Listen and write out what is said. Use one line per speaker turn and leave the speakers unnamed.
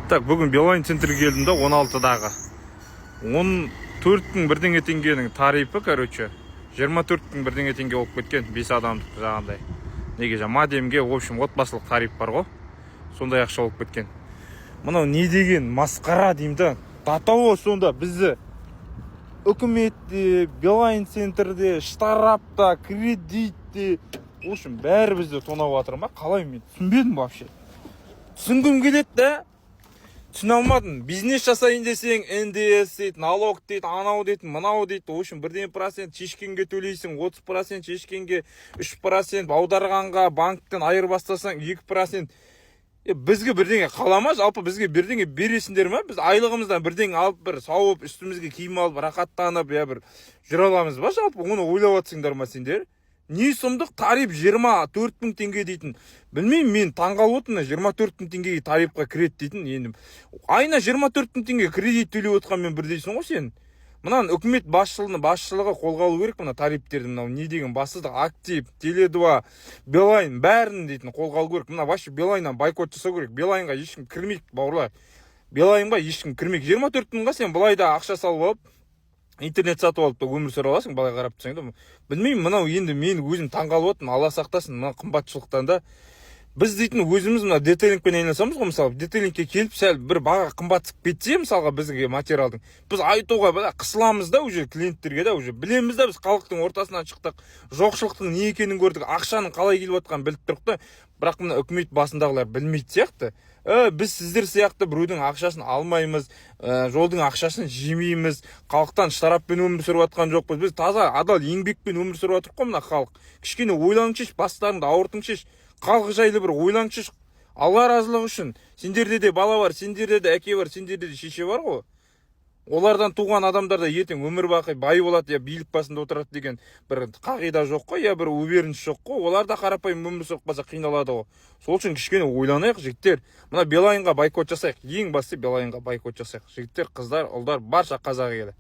Так, бүгін Билайн центрге келдім да 16-дағы. 14 мың бірдеңе теңгенің тарифі, короче, 24 мың бірдеңе теңге болып кеткен 5 адамдық жағандай. Неге жа модемге, в общем, отбасылық тариф бар ғой. Сондай ақша болып кеткен. Мынау не деген масқара деймін да. Татау сонда бізді үкіметте, Билайн центрде, штарапта, кредитте, в общем, бәрі бізді тонап жатыр ма? Қалай мен түсінбедім вообще. Түсінгім келеді да. Түсіне алмадым. Бизнес жасайын десең, НДС дейді, налог дейді, анау дейді, мынау дейді. В общем, 1% шешкенге төлейсің, 30% шешкенге, 3% аударғанға банктен айырбастасаң 2%. Бізге бірдеңе қалама, жалпы бізге бірдеңе бересіңдер ма? Біз айлығымыздан бірдеңе алып, бір сауып, үстімізге киім алып, рахаттанып, бір жүре аламыз ба? Жалпы оны ойлап жатсыңдар ма сендер? Не сұмдық тариф 24 мың теңге дейтін. Білмеймін, мен таңғалып отырмын, 24 мың теңгеге тарифқа кіреді дейтін. Енді айына 24 мың теңге кредит төлеп отқанмен бірдейсің ғой сен. Мынан үкімет басшылығы қолға алу керек мына тарифтерді, мынау не деген бассыздық, актив, Теле2, Билайн бәрін дейтін қолға алу керек. Мына вообще Билайннан бойкот жасау керек. Билайнға ешкім кірмейді, бауырлар. Билайнға ешкім кірмейді. 24 мыңға сен былай да ақша салып алып, интернет сатып алып та өмір сүре аласың, былай қарап тұрсаң да. Білмеймін, мынау енді мен өзім таңғалып отырмын, Алла сақтасын мына қымбатшылықтан да. Біз дейтін өзіміз мына детейлингпен айналысамыз ғой, мысалы, детейлингке келіп сәл бір баға қымбатсып кетсе, мысалға бізге материалдың, біз айтуға қысыламыз да уже клиенттерге да, уже білеміз да, біз халықтың ортасынан шықтық, жоқшылықтың не екенін көрдік, ақшаның қалай келіп жатқанын біліп тұрдық та, бірақ мына үкімет басындағылар білмейді сияқты. Біз сіздер сияқты біреудің ақшасын алмаймыз, жолдың ақшасын жемейміз, халықтан штрафпен өмір сүріп жатқан жоқпыз. Біз таза адал еңбекпен өмір сүріп жатырмыз ғой мына халық. Кішкене ойланыңызшы, бастарыңды ауыртыңызшы. Халық жайлы бір ойланшы, Алла разылығы үшін. Сендерде де бала бар, сендерде де әке бар, сендерде де шеше бар ғой. Олардан туған адамдарда ертең өмір бақи бай болады, билік басында отырады деген бір қағида жоқ қой, бір уверенность жоқ қой. Олар да қарапайым өмір сүріп қалса қиналады ғой. Сол үшін кішкене ойланайық, жігіттер. Мына Билайнға бойкот жасайық. Ең бастысы Билайнға бойкот жасайық. Жігіттер, қыздар, ұлдар, барша қазақ елі.